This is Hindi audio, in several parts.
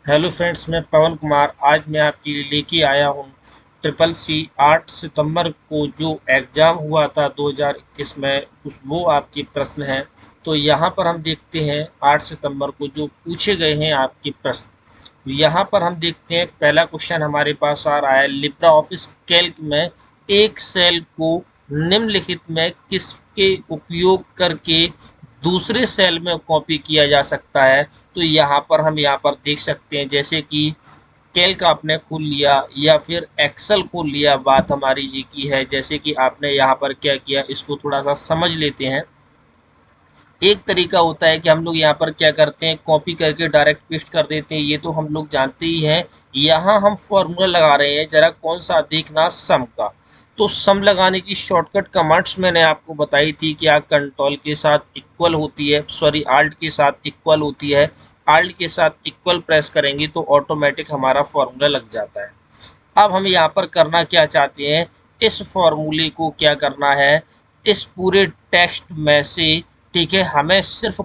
हेलो फ्रेंड्स, मैं पवन कुमार। आज मैं आपके लिए लेके आया हूँ ट्रिपल सी 8 सितंबर को जो एग्ज़ाम हुआ था 2021 में, उस वो आपके प्रश्न हैं। तो यहाँ पर हम देखते हैं 8 सितंबर को जो पूछे गए हैं आपके प्रश्न। यहाँ पर हम देखते हैं पहला क्वेश्चन हमारे पास आ रहा है, लिब्रा ऑफिस कैल्क में एक सेल को निम्नलिखित में किसके उपयोग करके दूसरे सेल में कॉपी किया जा सकता है। तो यहाँ पर हम यहाँ पर देख सकते हैं, जैसे कि कैल्क आपने खोल लिया या फिर एक्सेल खोल लिया, बात हमारी ये की है। जैसे कि आपने यहाँ पर क्या किया, इसको थोड़ा सा समझ लेते हैं। एक तरीका होता है कि हम लोग यहाँ पर क्या करते हैं, कॉपी करके डायरेक्ट पेस्ट कर देते हैं, ये तो हम लोग जानते ही हैं। यहाँ हम फॉर्मूला लगा रहे हैं, जरा कौन सा देखना, सम का। तो सम लगाने की शॉर्टकट कमांड्स मैंने आपको बताई थी, कि कंट्रोल के साथ इक्वल होती है, सॉरी आल्ट के साथ इक्वल होती है। आल्ट के साथ इक्वल प्रेस करेंगे तो ऑटोमेटिक हमारा फॉर्मूला लग जाता है। अब हम यहाँ पर करना क्या चाहते हैं, इस फॉर्मूले को क्या करना है, इस पूरे टेक्स्ट में से, ठीक है, हमें सिर्फ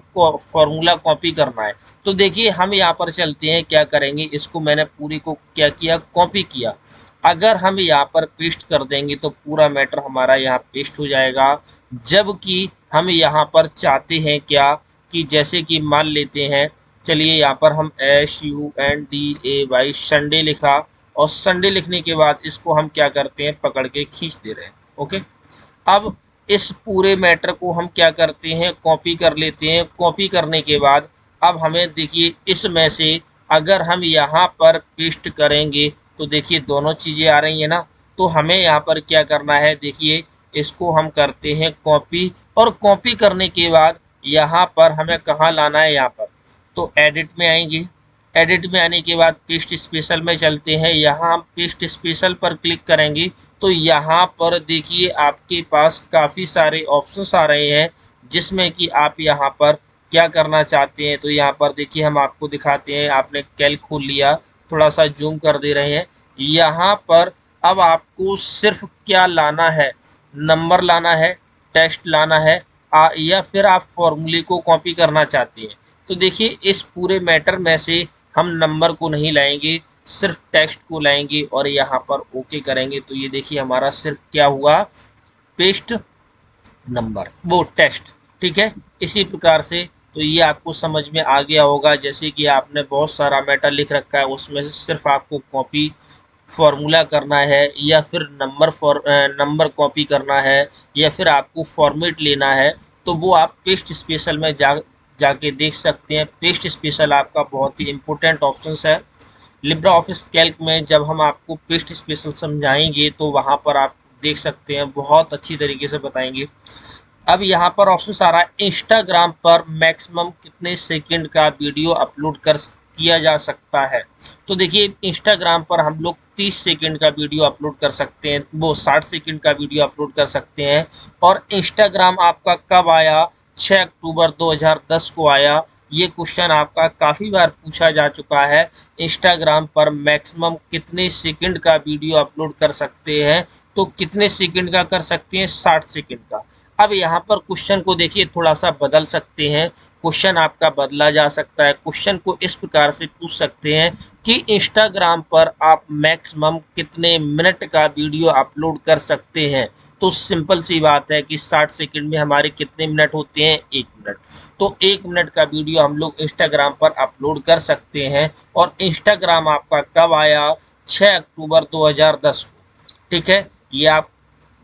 फॉर्मूला कॉपी करना है। तो देखिए हम यहाँ पर चलते हैं, क्या करेंगे, इसको मैंने पूरी को क्या किया, कॉपी किया। अगर हम यहाँ पर पेस्ट कर देंगे तो पूरा मैटर हमारा यहाँ पेस्ट हो जाएगा। जबकि हम यहाँ पर चाहते हैं क्या, कि जैसे कि मान लेते हैं, चलिए यहाँ पर हम SUNDAY संडे लिखा, और संडे लिखने के बाद इसको हम क्या करते हैं, पकड़ के खींच दे रहे हैं। ओके। अब इस पूरे मैटर को हम क्या करते हैं, कॉपी कर लेते हैं। कॉपी करने के बाद अब हमें देखिए इसमें से अगर हम यहाँ पर पेस्ट करेंगे तो देखिए दोनों चीज़ें आ रही हैं ना। तो हमें यहाँ पर क्या करना है, देखिए इसको हम करते हैं कॉपी, और कॉपी करने के बाद यहाँ पर हमें कहाँ लाना है, यहाँ पर। तो एडिट में आएंगे। एडिट में आने के बाद पेस्ट स्पेशल में चलते हैं। यहाँ हम पेस्ट स्पेशल पर क्लिक करेंगे तो यहाँ पर देखिए आपके पास काफ़ी सारे ऑप्शंस आ रहे हैं, जिसमें कि आप यहाँ पर क्या करना चाहते हैं। तो यहाँ पर देखिए हम आपको दिखाते हैं, आपने कैल्क खोल लिया, थोड़ा सा जूम कर दे रहे हैं। यहाँ पर अब आपको सिर्फ क्या लाना है, नंबर लाना है, टेक्स्ट लाना है, या फिर आप फॉर्मूले को कॉपी करना चाहते हैं। तो देखिए इस पूरे मैटर में से हम नंबर को नहीं लाएंगे, सिर्फ टेक्स्ट को लाएंगे और यहाँ पर ओके करेंगे। तो ये देखिए हमारा सिर्फ क्या हुआ, पेस्ट नंबर, वो टेक्स्ट। ठीक है, इसी प्रकार से। तो ये आपको समझ में आ गया होगा, जैसे कि आपने बहुत सारा मैटर लिख रखा है, उसमें से सिर्फ आपको कॉपी फॉर्मूला करना है, या फिर नंबर कॉपी करना है, या फिर आपको फॉर्मेट लेना है। तो वो आप पेस्ट स्पेशल में जाके देख सकते हैं। पेस्ट स्पेशल आपका बहुत ही इम्पोर्टेंट ऑप्शन है लिब्रा ऑफिस कैल्क में। जब हम आपको पेस्ट स्पेशल समझाएंगे तो वहाँ पर आप देख सकते हैं, बहुत अच्छी तरीके से बताएंगे। अब यहाँ पर ऑप्शन आ रहा है, इंस्टाग्राम पर मैक्सिमम कितने सेकंड का वीडियो अपलोड कर किया जा सकता है। तो देखिए इंस्टाग्राम पर हम लोग 30 सेकंड का वीडियो अपलोड कर सकते हैं, वो 60 सेकंड का वीडियो अपलोड कर सकते हैं। और इंस्टाग्राम आपका कब आया, 6 अक्टूबर 2010 को आया। ये क्वेश्चन आपका काफ़ी बार पूछा जा चुका है, इंस्टाग्राम पर मैक्सिमम कितने सेकंड का वीडियो अपलोड कर सकते हैं। तो कितने सेकंड का कर सकते हैं, 60 सेकंड का। अब यहाँ पर क्वेश्चन को देखिए थोड़ा सा बदल सकते हैं, क्वेश्चन आपका बदला जा सकता है। क्वेश्चन को इस प्रकार से पूछ सकते हैं कि इंस्टाग्राम पर आप मैक्सिमम कितने मिनट का वीडियो अपलोड कर सकते हैं। तो सिंपल सी बात है कि 60 सेकंड में हमारे कितने मिनट होते हैं, 1 मिनट। तो 1 मिनट का वीडियो हम लोग इंस्टाग्राम पर अपलोड कर सकते हैं। और इंस्टाग्राम आपका कब आया, 6 अक्टूबर 2010 को। ठीक है, ये आप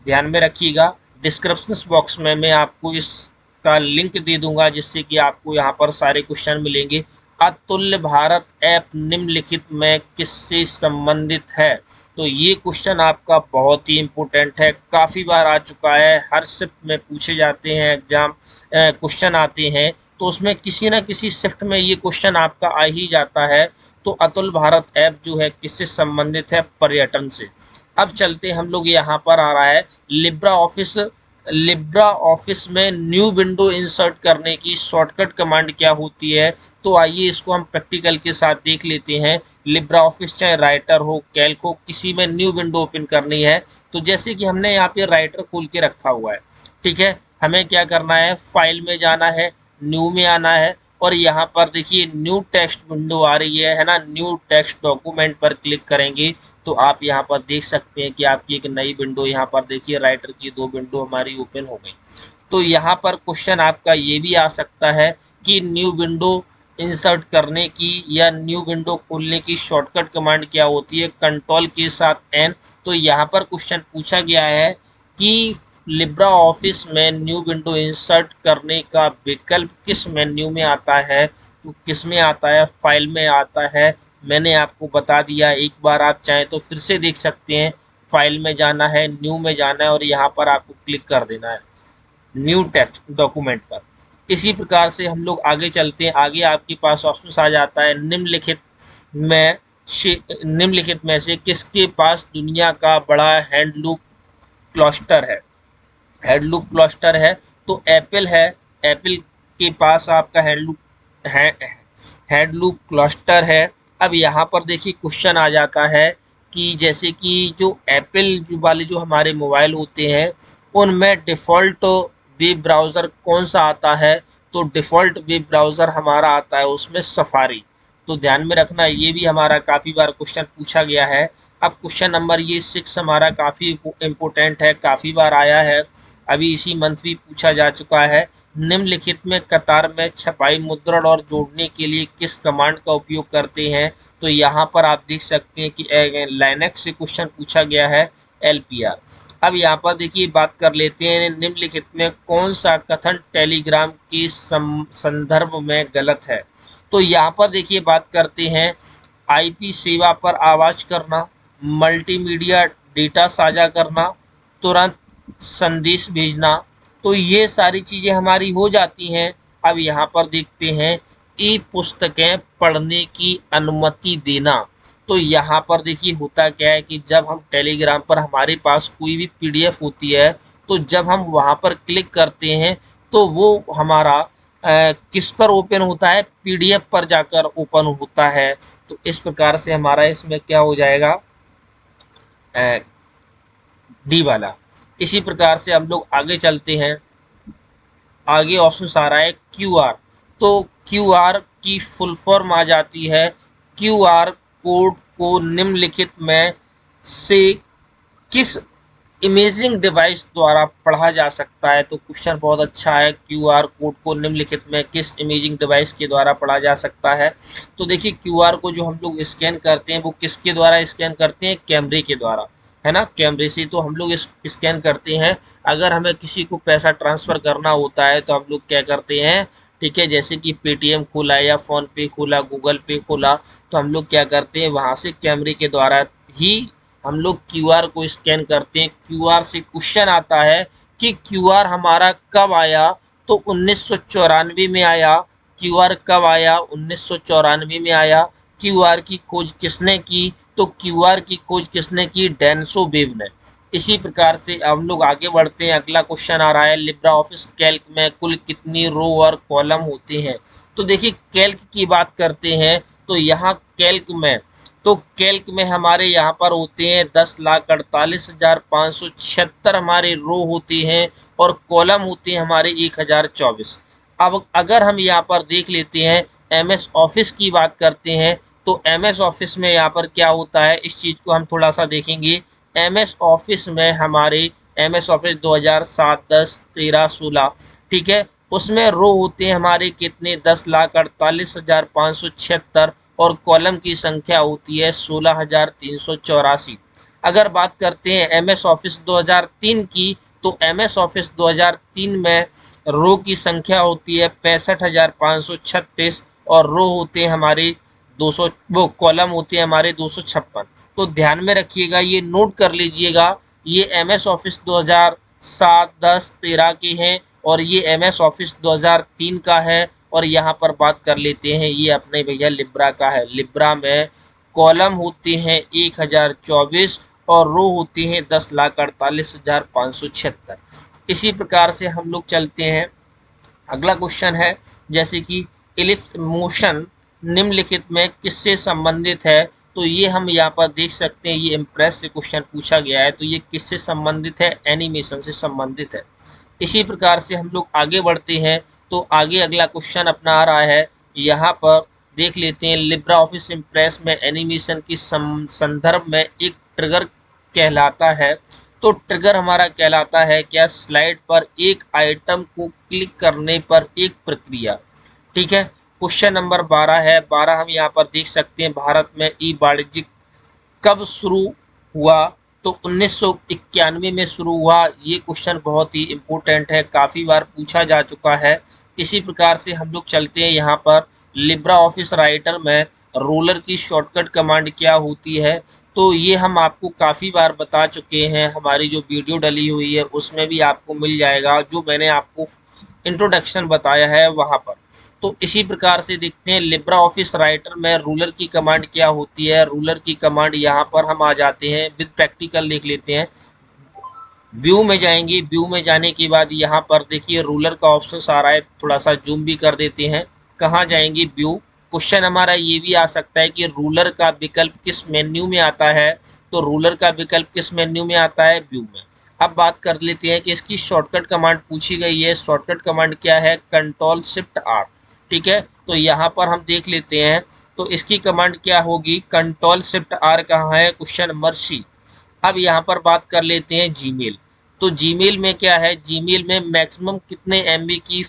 ध्यान में रखिएगा। डिस्क्रिप्शन बॉक्स में मैं आपको इसका लिंक दे दूंगा, जिससे कि आपको यहाँ पर सारे क्वेश्चन मिलेंगे। अतुल्य भारत ऐप निम्नलिखित में किससे संबंधित है। तो ये क्वेश्चन आपका बहुत ही इम्पोर्टेंट है, काफ़ी बार आ चुका है, हर शिफ्ट में पूछे जाते हैं, एग्जाम क्वेश्चन आते हैं, तो उसमें किसी न किसी शिफ्ट में ये क्वेश्चन आपका आ ही जाता है। तो अतुल भारत ऐप जो है किससे संबंधित है, पर्यटन से। अब चलते हम लोग, यहाँ पर आ रहा है लिब्रा ऑफिस में न्यू विंडो इंसर्ट करने की शॉर्टकट कमांड क्या होती है। तो आइए इसको हम प्रैक्टिकल के साथ देख लेते हैं। लिब्रा ऑफिस चाहे राइटर हो, कैल्क हो, किसी में न्यू विंडो ओपन करनी है। तो जैसे कि हमने यहाँ पे राइटर खोल के रखा हुआ है, ठीक है, हमें क्या करना है, फाइल में जाना है, न्यू में आना है, और यहाँ पर देखिए न्यू टेक्स्ट विंडो आ रही है ना, न्यू टेक्स्ट डॉक्यूमेंट पर क्लिक करेंगे तो आप यहाँ पर देख सकते हैं कि आपकी एक नई विंडो यहाँ पर देखिए राइटर की 2 विंडो हमारी ओपन हो गई। तो यहाँ पर क्वेश्चन आपका ये भी आ सकता है कि न्यू विंडो इंसर्ट करने की या न्यू विंडो खोलने की शॉर्टकट कमांड क्या होती है, कंट्रोल के साथ एन। तो यहाँ पर क्वेश्चन पूछा गया है कि लिब्रा ऑफिस में न्यू विंडो इंसर्ट करने का विकल्प किस मेन्यू में आता है, तो किस में आता है, फाइल में आता है। मैंने आपको बता दिया, एक बार आप चाहें तो फिर से देख सकते हैं। फाइल में जाना है, न्यू में जाना है और यहाँ पर आपको क्लिक कर देना है न्यू टेक्स्ट डॉक्यूमेंट पर। इसी प्रकार से हम लोग आगे चलते हैं। आगे आपके पास ऑप्शन आ जाता है में निम्नलिखित में से किसके पास दुनिया का बड़ा हैंडलूम क्लस्टर है। हैंडलूम क्लस्टर है तो एप्पल है, एप्पल के पास आपका हैंडलूम क्लस्टर है। अब यहाँ पर देखिए क्वेश्चन आ जाता है कि जैसे कि जो एप्पल वाले जो हमारे मोबाइल होते हैं उनमें डिफ़ॉल्ट वेब ब्राउज़र कौन सा आता है, तो डिफ़ॉल्ट वेब ब्राउज़र हमारा आता है उसमें सफारी। तो ध्यान में रखना, ये भी हमारा काफ़ी बार क्वेश्चन पूछा गया है। अब क्वेश्चन नंबर ये 6 हमारा काफ़ी इम्पोर्टेंट है, काफ़ी बार आया है, अभी इसी मंथ भी पूछा जा चुका है। निम्नलिखित में कतार में छपाई मुद्रण और जोड़ने के लिए किस कमांड का उपयोग करते हैं, तो यहाँ पर आप देख सकते हैं कि लाइनेक्स से क्वेश्चन पूछा गया है, LPR। अब यहाँ पर देखिए बात कर लेते हैं निम्नलिखित में कौन सा कथन टेलीग्राम के संदर्भ में गलत है। तो यहाँ पर देखिए बात करते हैं IP सेवा पर आवाज़ करना, मल्टीमीडिया डेटा साझा करना, तुरंत संदेश भेजना। तो ये सारी चीज़ें हमारी हो जाती हैं। अब यहाँ पर देखते हैं ई पुस्तकें पढ़ने की अनुमति देना। तो यहाँ पर देखिए होता क्या है कि जब हम टेलीग्राम पर हमारे पास कोई भी PDF होती है तो जब हम वहाँ पर क्लिक करते हैं तो वो हमारा किस पर ओपन होता है, PDF पर जाकर ओपन होता है। तो इस प्रकार से हमारा इसमें क्या हो जाएगा, डी वाला। इसी प्रकार से हम लोग आगे चलते हैं। आगे ऑप्शन आ रहा है QR। तो QR की फुल फॉर्म आ जाती है QR कोड को निम्नलिखित में से किस इमेजिंग डिवाइस द्वारा पढ़ा जा सकता है। तो क्वेश्चन बहुत अच्छा है, QR कोड को निम्नलिखित में किस इमेजिंग डिवाइस के द्वारा पढ़ा जा सकता है। तो देखिए QR को जो हम लोग स्कैन करते हैं वो किसके द्वारा स्कैन करते हैं, कैमरे के द्वारा, है ना, कैमरे से तो हम लोग स्कैन करते हैं। अगर हमें किसी को पैसा ट्रांसफ़र करना होता है तो हम लोग क्या करते हैं, ठीक है, जैसे कि पेटीएम खोला या फ़ोन पे खोला, गूगल पे खोला, तो हम लोग क्या करते हैं वहाँ से कैमरे के द्वारा ही हम लोग QR को स्कैन करते हैं। QR से क्वेश्चन आता है कि QR हमारा कब आया, तो 1994 में आया। QR कब आया, 1994 में आया। QR की खोज किसने की, तो QR की खोज किसने की, डेनिसो वेब ने। इसी प्रकार से हम लोग आगे बढ़ते हैं। अगला क्वेश्चन आ रहा है लिब्रा ऑफिस कैल्क में कुल कितनी रो और कॉलम होते हैं। तो देखिए कैल्क की बात करते हैं तो यहाँ कैल्क में हमारे यहाँ पर होते हैं 10,48,576 हमारे रो होते हैं और कॉलम होते हैं हमारे 1024। अब अगर हम यहाँ पर देख लेते हैं MS ऑफिस की बात करते हैं तो MS ऑफिस में यहाँ पर क्या होता है, इस चीज़ को हम थोड़ा सा देखेंगे। MS ऑफिस में हमारे MS ऑफिस 2007, 10, 13, 16, ठीक है, उसमें रो होते हैं हमारे कितने, 10,48,576 और कॉलम की संख्या होती है 16,384। अगर बात करते हैं MS ऑफिस 2003 की तो MS ऑफिस 2003 में रो की संख्या होती है 65,536 और रो होते हैं हमारे 200, वो कॉलम होते हैं हमारे 256। तो ध्यान में रखिएगा, ये नोट कर लीजिएगा, ये MS ऑफिस 2007, 10, 13 के हैं और ये MS ऑफिस 2003 का है। और यहाँ पर बात कर लेते हैं ये अपने भैया लिब्रा का है। लिब्रा में कॉलम होते हैं 1024 और रो होती हैं 10,48,576। इसी प्रकार से हम लोग चलते हैं। अगला क्वेश्चन है जैसे कि इलिप्स मोशन निम्नलिखित में किससे संबंधित है। तो ये हम यहाँ पर देख सकते हैं, ये इम्प्रेस से क्वेश्चन पूछा गया है, तो ये किससे संबंधित है, एनिमेशन से संबंधित है। इसी प्रकार से हम लोग आगे बढ़ते हैं। तो आगे अगला क्वेश्चन अपना आ रहा है, यहाँ पर देख लेते हैं। लिब्रा ऑफिस इम्प्रेस में एनिमेशन की संदर्भ में एक ट्रिगर कहलाता है। तो ट्रिगर हमारा कहलाता है क्या, स्लाइड पर एक आइटम को क्लिक करने पर एक प्रक्रिया। ठीक है, क्वेश्चन नंबर 12 है। 12 हम यहाँ पर देख सकते हैं, भारत में ई वाणिज्यिक कब शुरू हुआ, तो 1991 में शुरू हुआ। ये क्वेश्चन बहुत ही इम्पोर्टेंट है, काफ़ी बार पूछा जा चुका है। इसी प्रकार से हम लोग चलते हैं यहाँ पर, लिब्रा ऑफिस राइटर में रोलर की शॉर्टकट कमांड क्या होती है, तो ये हम आपको काफ़ी बार बता चुके हैं। हमारी जो वीडियो डली हुई है उसमें भी आपको मिल जाएगा, जो मैंने आपको इंट्रोडक्शन बताया है वहाँ पर। तो इसी प्रकार से देखते हैं, लिब्रा ऑफिस राइटर में रूलर की कमांड क्या होती है। रूलर की कमांड यहाँ पर हम आ जाते हैं, विद प्रैक्टिकल देख लेते हैं। व्यू में जाएंगे, व्यू में जाने के बाद यहाँ पर देखिए रूलर का ऑप्शन आ रहा है, थोड़ा सा जूम भी कर देते हैं। कहाँ जाएंगे, व्यू। क्वेश्चन हमारा ये भी आ सकता है कि रूलर का विकल्प किस मेन्यू में आता है, तो रूलर का विकल्प किस मेन्यू में आता है, व्यू में। अब बात कर लेते हैं कि इसकी शॉर्टकट कमांड पूछी गई है। शॉर्टकट कमांड क्या है, कंट्रोल शिफ्ट आर। ठीक है, तो यहाँ पर हम देख लेते हैं, तो इसकी कमांड क्या होगी, कंट्रोल शिफ्ट आर कहाँ है, क्वेश्चन नंबर सी। अब यहाँ पर बात कर लेते हैं जीमेल। तो जीमेल में क्या है, जीमेल में मैक्सिमम कितने एमबी की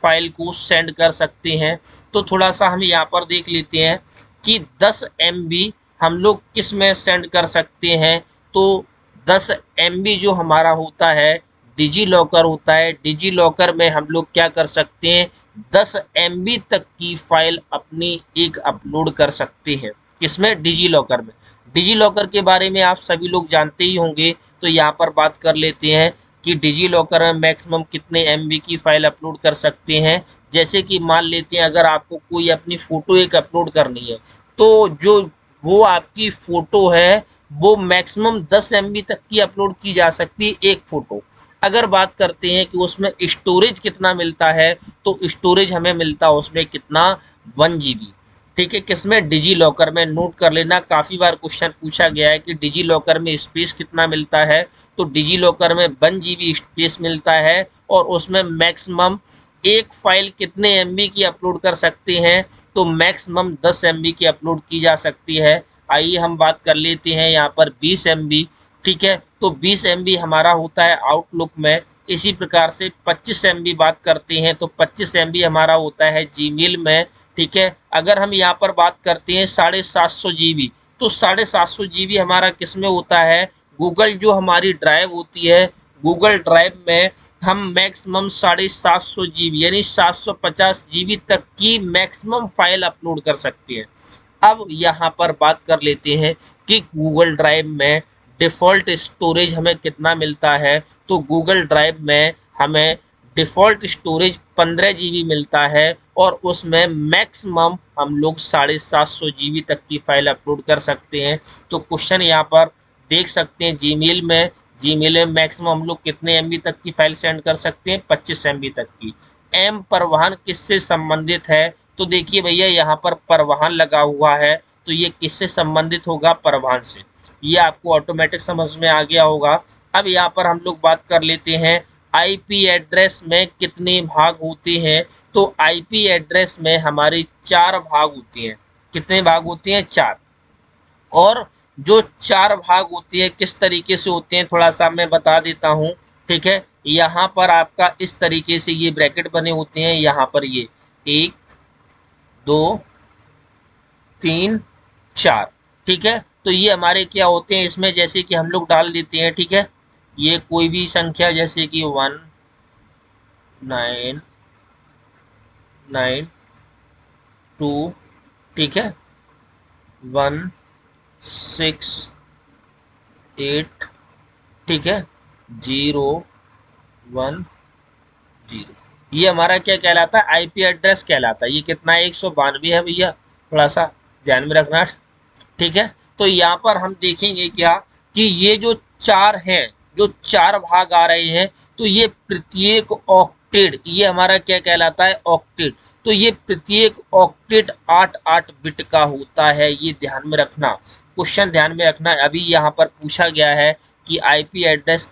फाइल को सेंड कर सकते हैं, तो थोड़ा सा हम यहाँ पर देख लेते हैं कि 10 एमबी हम लोग किस में सेंड कर सकते हैं। तो 10 एमबी जो हमारा होता है, डिजी लॉकर होता है। डिजी लॉकर में हम लोग क्या कर सकते हैं, 10 एमबी तक की फाइल अपनी एक अपलोड कर सकते हैं। किसमें, डिजी लॉकर में। डिजी लॉकर के बारे में आप सभी लोग जानते ही होंगे, तो यहाँ पर बात कर लेते हैं कि डिजी लॉकर में मैक्सिमम कितने एमबी की फाइल अपलोड कर सकते हैं। जैसे कि मान लेते हैं, अगर आपको कोई अपनी फ़ोटो एक अपलोड करनी है, तो जो वो आपकी फ़ोटो है वो मैक्सिमम 10 एमबी तक की अपलोड की जा सकती है, एक फ़ोटो। अगर बात करते हैं कि उसमें स्टोरेज कितना मिलता है, तो स्टोरेज हमें मिलता है उसमें कितना, 1 GB। ठीक है, किसमें, डिजी लॉकर में। नोट कर लेना, काफ़ी बार क्वेश्चन पूछा गया है कि डिजी लॉकर में स्पेस कितना मिलता है, तो डिजी लॉकर में 1 GB स्पेस मिलता है, और उसमें मैक्सिमम एक फाइल कितने एमबी की अपलोड कर सकते हैं, तो मैक्सिमम 10 एमबी की अपलोड की जा सकती है। आइए हम बात कर लेते हैं यहाँ पर 20 एमबी। ठीक है, तो 20 एमबी हमारा होता है आउटलुक में। इसी प्रकार से 25 एमबी बात करते हैं, तो 25 एमबी हमारा होता है जीमेल में। ठीक है, अगर हम यहाँ पर बात करते हैं 750 GB, तो 750 GB हमारा किस में होता है, गूगल जो हमारी ड्राइव होती है, गूगल ड्राइव में हम मैक्सिमम 750 GB यानी 750 GB तक की मैक्सिमम फाइल अपलोड कर सकते हैं। अब यहाँ पर बात कर लेते हैं कि गूगल ड्राइव में डिफ़ॉल्ट स्टोरेज हमें कितना मिलता है, तो गूगल ड्राइव में हमें डिफ़ॉल्ट स्टोरेज 15 GB मिलता है, और उसमें मैक्सिमम हम लोग 750 GB तक की फाइल अपलोड कर सकते हैं। तो क्वेश्चन यहाँ पर देख सकते हैं, जीमेल में मैक्सिमम हम लोग कितने एमबी तक की फाइल सेंड कर सकते हैं, 25 एमबी तक की। एम परिवहन किससे संबंधित है, तो देखिए भैया यहाँ पर परिवहन लगा हुआ है, तो ये किससे संबंधित होगा, परिवहन से। ये आपको ऑटोमेटिक समझ में आ गया होगा। अब यहाँ पर हम लोग बात कर लेते हैं, आईपी एड्रेस में कितने भाग होते हैं, तो आईपी एड्रेस में हमारे 4 भाग होते हैं। कितने भाग होते हैं, 4। और जो 4 भाग होती है किस तरीके से होते हैं, थोड़ा सा मैं बता देता हूँ। ठीक है, यहाँ पर आपका इस तरीके से ये ब्रैकेट बने होते हैं, यहाँ पर ये 1 2 3 4। ठीक है, तो ये हमारे क्या होते हैं, इसमें जैसे कि हम लोग डाल देते हैं। ठीक है, ये कोई भी संख्या जैसे कि 1 9 9 2, ठीक है, 1 6 8, ठीक है, 0 1 0। ये हमारा क्या कहलाता है, आईपी एड्रेस कहलाता है। ये कितना है, 192 है भैया, थोड़ा सा ध्यान में रखना। ठीक है, तो यहाँ पर हम देखेंगे क्या कि ये जो 4 हैं, जो 4 भाग आ रहे हैं, तो ये प्रत्येक ऑक्टेट, ये हमारा क्या कहलाता है, ऑक्टेट। तो ये प्रत्येक ऑक्टेट 8-8 बिट का होता है, ये ध्यान में रखना, क्वेश्चन ध्यान में रखना। अभी यहाँ पर पूछा गया है कि आईपी एड्रेस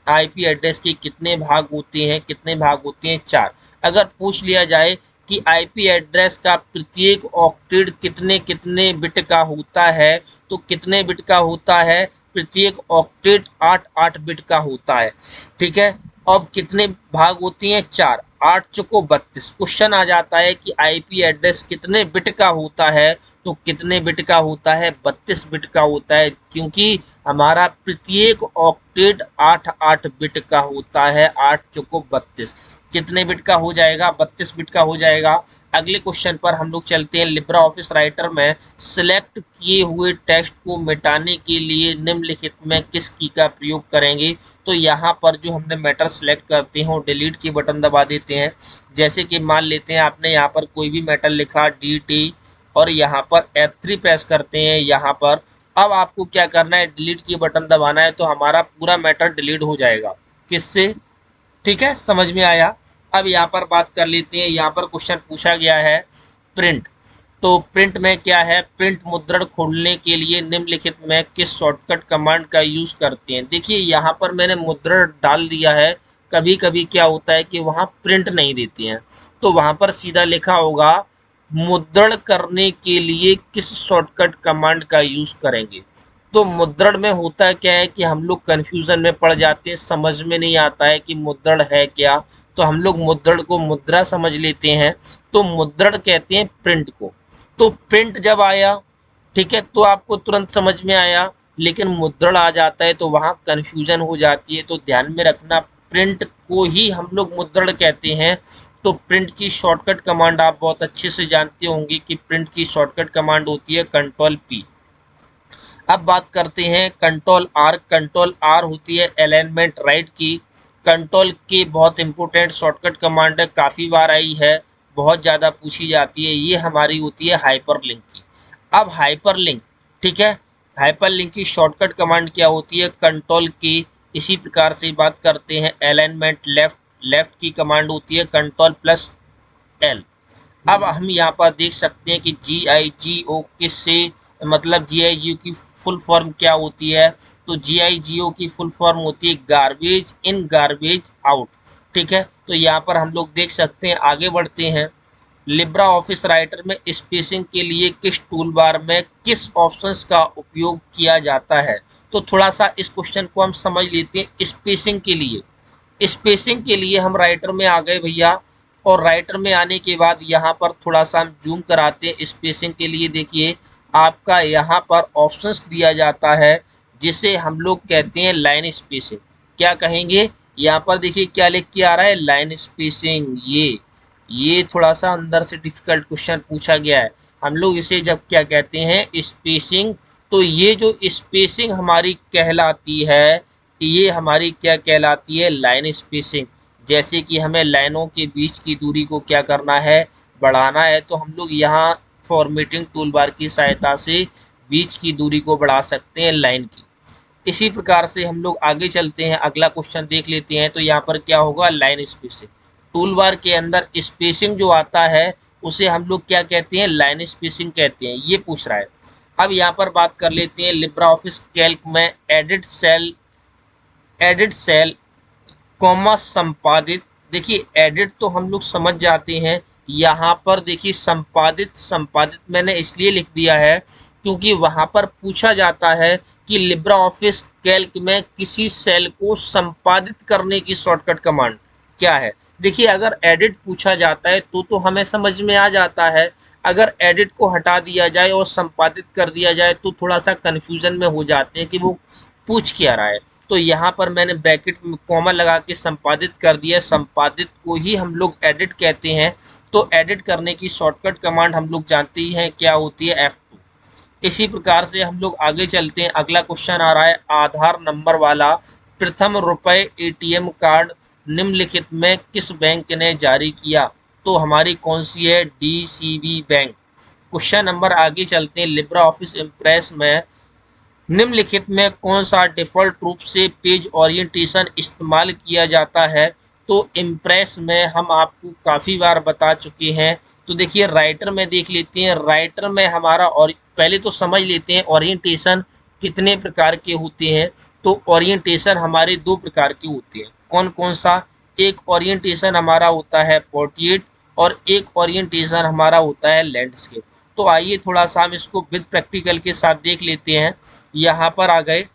आईपी एड्रेस के कितने भाग होते हैं, कितने भाग होते हैं, 4। अगर पूछ लिया जाए कि आईपी एड्रेस का प्रत्येक ऑक्टेट कितने कितने बिट का होता है, तो कितने बिट का होता है, प्रत्येक ऑक्टेट 8 बिट का होता है। ठीक है, अब कितने भाग होती हैं, 4, 8 चौको 32। क्वेश्चन आ जाता है कि आईपी एड्रेस कितने बिट का होता है, तो कितने बिट का होता है, 32 बिट का होता है, क्योंकि हमारा प्रत्येक ऑक्टेट 8 बिट का होता है। 8 चौको 32 कितने बिट का हो जाएगा, 32 बिट का हो जाएगा। अगले क्वेश्चन पर हम लोग चलते हैं। लिब्रा ऑफिस राइटर में सिलेक्ट किए हुए टेक्स्ट को मिटाने के लिए निम्नलिखित में किस की का प्रयोग करेंगे। तो यहाँ पर जो हमने मैटर सेलेक्ट करते हैं वो डिलीट की बटन दबा देते हैं। जैसे कि मान लेते हैं आपने यहाँ पर कोई भी मैटर लिखा DT और यहाँ पर F3 प्रेस करते हैं यहाँ पर। अब आपको क्या करना है, डिलीट की बटन दबाना है, तो हमारा पूरा मैटर डिलीट हो जाएगा। किससे, ठीक है, समझ में आया। अब यहाँ पर बात कर लेते हैं। यहाँ पर क्वेश्चन पूछा गया है प्रिंट। तो प्रिंट में क्या है, प्रिंट मुद्रण खोलने के लिए निम्नलिखित में किस शॉर्टकट कमांड का यूज करते हैं। देखिए यहाँ पर मैंने मुद्रण डाल दिया है। कभी कभी क्या होता है कि वहाँ प्रिंट नहीं देती हैं, तो वहाँ पर सीधा लिखा होगा मुद्रण करने के लिए किस शॉर्टकट कमांड का यूज करेंगे। तो मुद्रण में होता क्या है कि हम लोग कन्फ्यूजन में पड़ जाते हैं, समझ में नहीं आता है कि मुद्रण है क्या, तो हम लोग मुद्रण को मुद्रा समझ लेते हैं। तो मुद्रण कहते हैं प्रिंट को। तो प्रिंट जब आया, ठीक है, तो आपको तुरंत समझ में आया, लेकिन मुद्रण आ जाता है तो वहाँ कन्फ्यूजन हो जाती है। तो ध्यान में रखना, प्रिंट को ही हम लोग मुद्रण कहते हैं। तो प्रिंट की शॉर्टकट कमांड आप बहुत अच्छे से जानते होंगे कि प्रिंट की शॉर्टकट कमांड होती है Ctrl+P। अब बात करते हैं Ctrl+R। Ctrl+R होती है अलाइनमेंट राइट की। Ctrl+K बहुत इंपॉर्टेंट शॉर्टकट कमांड है, काफ़ी बार आई है, बहुत ज़्यादा पूछी जाती है। ये हमारी होती है हाइपरलिंक की। अब हाइपरलिंक, ठीक है, हाइपरलिंक की शॉर्टकट कमांड क्या होती है, Ctrl+K। इसी प्रकार से बात करते हैं अलाइनमेंट लेफ्ट। लेफ्ट की कमांड होती है Ctrl+L। अब हम यहाँ पर देख सकते हैं कि GIGO किससे, मतलब GIGO की फुल फॉर्म क्या होती है। तो GIGO की फुल फॉर्म होती है गार्बेज इन गार्बेज आउट। ठीक है, तो यहाँ पर हम लोग देख सकते हैं। आगे बढ़ते हैं। लिब्रा ऑफिस राइटर में स्पेसिंग के लिए किस टूल बार में किस ऑप्शंस का उपयोग किया जाता है। तो थोड़ा सा इस क्वेश्चन को हम समझ लेते हैं। स्पेसिंग के लिए हम राइटर में आ गए भैया, और राइटर में आने के बाद यहाँ पर थोड़ा सा हम जूम कराते हैं। स्पेसिंग के लिए देखिए आपका यहाँ पर ऑप्शंस दिया जाता है, जिसे हम लोग कहते हैं लाइन स्पेसिंग। क्या कहेंगे, यहाँ पर देखिए क्या लिख के आ रहा है, लाइन स्पेसिंग। ये थोड़ा सा अंदर से डिफिकल्ट क्वेश्चन पूछा गया है। हम लोग इसे जब क्या कहते हैं, स्पेसिंग। तो ये जो स्पेसिंग हमारी कहलाती है, ये हमारी क्या कहलाती है, लाइन स्पेसिंग। जैसे कि हमें लाइनों के बीच की दूरी को क्या करना है, बढ़ाना है, तो हम लोग यहाँ फॉर्मेटिंग टूलबार की सहायता से बीच की दूरी को बढ़ा सकते हैं लाइन की। इसी प्रकार से हम लोग आगे चलते हैं, अगला क्वेश्चन देख लेते हैं। तो यहाँ पर क्या होगा, लाइन स्पेसिंग। टूलबार के अंदर स्पेसिंग जो आता है उसे हम लोग क्या कहते हैं, लाइन स्पेसिंग कहते हैं। ये पूछ रहा है। अब यहाँ पर बात कर लेते हैं लिब्रा ऑफिस कैल्क में एडिट सेल कॉमा संपादित। देखिए एडिट तो हम लोग समझ जाते हैं, यहाँ पर देखिए संपादित मैंने इसलिए लिख दिया है क्योंकि वहाँ पर पूछा जाता है कि लिब्रा ऑफिस कैल्क में किसी सेल को संपादित करने की शॉर्टकट कमांड क्या है। देखिए अगर एडिट पूछा जाता है तो हमें समझ में आ जाता है। अगर एडिट को हटा दिया जाए और संपादित कर दिया जाए तो थोड़ा सा कन्फ्यूजन में हो जाते हैं कि वो पूछ क्या रहा है। तो यहाँ पर मैंने ब्रैकेट में कॉमा लगा के संपादित कर दिया। संपादित को ही हम लोग एडिट कहते हैं। तो एडिट करने की शॉर्टकट कमांड हम लोग जानते ही हैं क्या होती है, F2। इसी प्रकार से हम लोग आगे चलते हैं। अगला क्वेश्चन आ रहा है आधार नंबर वाला प्रथम रुपए ATM कार्ड निम्नलिखित में किस बैंक ने जारी किया। तो हमारी कौन सी है, DCB बैंक। क्वेश्चन नंबर आगे चलते हैं। लिब्रा ऑफिस इम्प्रेस में निम्नलिखित में कौन सा डिफ़ॉल्ट रूप से पेज ओरिएंटेशन इस्तेमाल किया जाता है। तो इम्प्रेस में हम आपको काफ़ी बार बता चुके हैं। तो देखिए राइटर में देख लेते हैं। राइटर में हमारा और पहले तो समझ लेते हैं ओरिएंटेशन कितने प्रकार के होते हैं? तो ओरिएंटेशन हमारे दो प्रकार के होते हैं। कौन कौन सा? एक ओरिएंटेशन हमारा होता है पोर्ट्रेट और एक ओरिएंटेशन हमारा होता है लैंडस्केप। तो आइए थोड़ा सा हम इसको विद प्रैक्टिकल के साथ देख लेते हैं। यहाँ पर आ गए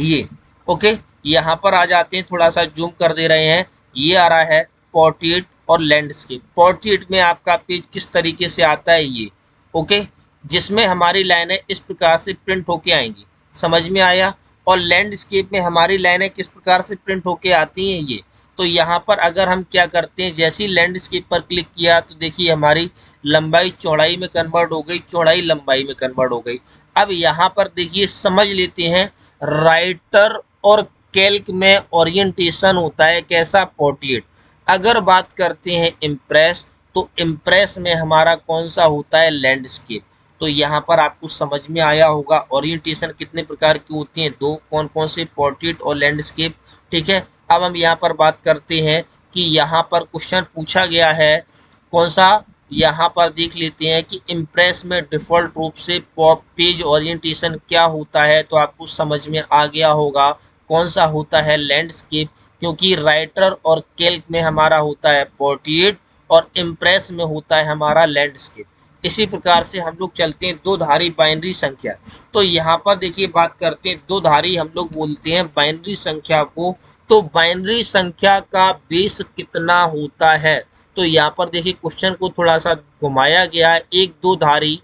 ये, ओके, यहाँ पर आ जाते हैं, थोड़ा सा जूम कर दे रहे हैं। ये आ रहा है पोर्ट्रेट और लैंडस्केप। पोर्ट्रेट में आपका पेज किस तरीके से आता है ये, ओके, जिसमें हमारी लाइनें इस प्रकार से प्रिंट होके आएंगी, समझ में आया? और लैंडस्केप में हमारी लाइनें किस प्रकार से प्रिंट होके आती हैं ये। तो यहाँ पर अगर हम क्या करते हैं, जैसे ही लैंडस्केप पर क्लिक किया तो देखिए हमारी लंबाई चौड़ाई में कन्वर्ट हो गई, चौड़ाई लंबाई में कन्वर्ट हो गई। अब यहाँ पर देखिए समझ लेते हैं, राइटर और कैल्क में ओरिएंटेशन होता है कैसा? पोर्ट्रेट। अगर बात करते हैं इम्प्रेस, तो इम्प्रेस में हमारा कौन सा होता है? लैंडस्केप। तो यहाँ पर आपको समझ में आया होगा ओरिएंटेशन कितने प्रकार की होती हैं, दो, कौन कौन से? पोर्ट्रेट और लैंडस्केप, ठीक है। अब हम यहाँ पर बात करते हैं कि यहाँ पर क्वेश्चन पूछा गया है कौन सा, यहाँ पर देख लेते हैं कि इम्प्रेस में डिफ़ॉल्ट रूप से पेज ओरिएंटेशन क्या होता है। तो आपको समझ में आ गया होगा कौन सा होता है? लैंडस्केप, क्योंकि राइटर और कैल्क में हमारा होता है पोर्ट्रेट और इम्प्रेस में होता है हमारा लैंडस्केप। इसी प्रकार से हम लोग चलते हैं दो धारी बाइनरी संख्या। तो यहाँ पर देखिए बात करते हैं दो धारी, हम लोग बोलते हैं बाइनरी संख्या को। तो बाइनरी संख्या का बेस कितना होता है? तो यहाँ पर देखिए क्वेश्चन को थोड़ा सा घुमाया गया है। एक दो धारी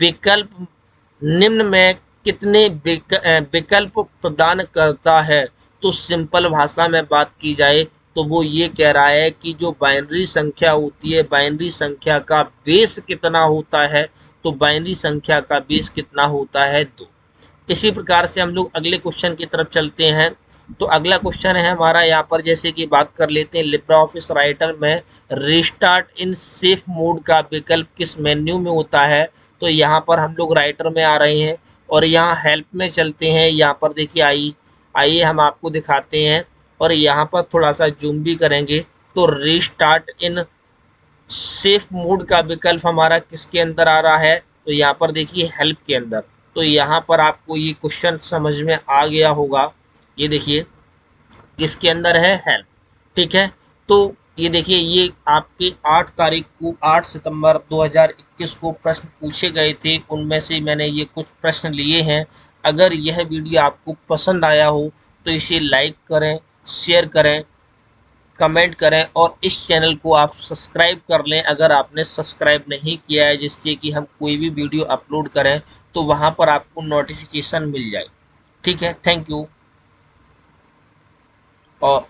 विकल्प निम्न में कितने विकल्प प्रदान करता है? तो सिंपल भाषा में बात की जाए तो वो ये कह रहा है कि जो बाइनरी संख्या होती है, बाइनरी संख्या का बेस कितना होता है? तो बाइनरी संख्या का बेस कितना होता है? 2। इसी प्रकार से हम लोग अगले क्वेश्चन की तरफ चलते हैं। तो अगला क्वेश्चन है हमारा, यहाँ पर जैसे कि बात कर लेते हैं, लिब्रा ऑफिस राइटर में रिस्टार्ट इन सेफ मोड का विकल्प किस मेन्यू में होता है? तो यहाँ पर हम लोग राइटर में आ रहे हैं और यहाँ हेल्प में चलते हैं। यहाँ पर देखिए आइए हम आपको दिखाते हैं और यहाँ पर थोड़ा सा जूम भी करेंगे। तो रिस्टार्ट इन सेफ मोड का विकल्प हमारा किसके अंदर आ रहा है? तो यहाँ पर देखिए हेल्प के अंदर। तो यहाँ पर आपको ये क्वेश्चन समझ में आ गया होगा। ये देखिए किसके अंदर है? हेल्प, ठीक है। तो ये देखिए ये आपके 8 तारीख को 8 सितंबर 2021 को प्रश्न पूछे गए थे, उनमें से मैंने ये कुछ प्रश्न लिए हैं। अगर यह वीडियो आपको पसंद आया हो तो इसे लाइक करें, शेयर करें, कमेंट करें और इस चैनल को आप सब्सक्राइब कर लें अगर आपने सब्सक्राइब नहीं किया है, जिससे कि हम कोई भी वीडियो अपलोड करें तो वहाँ पर आपको नोटिफिकेशन मिल जाए, ठीक है। Thank you. और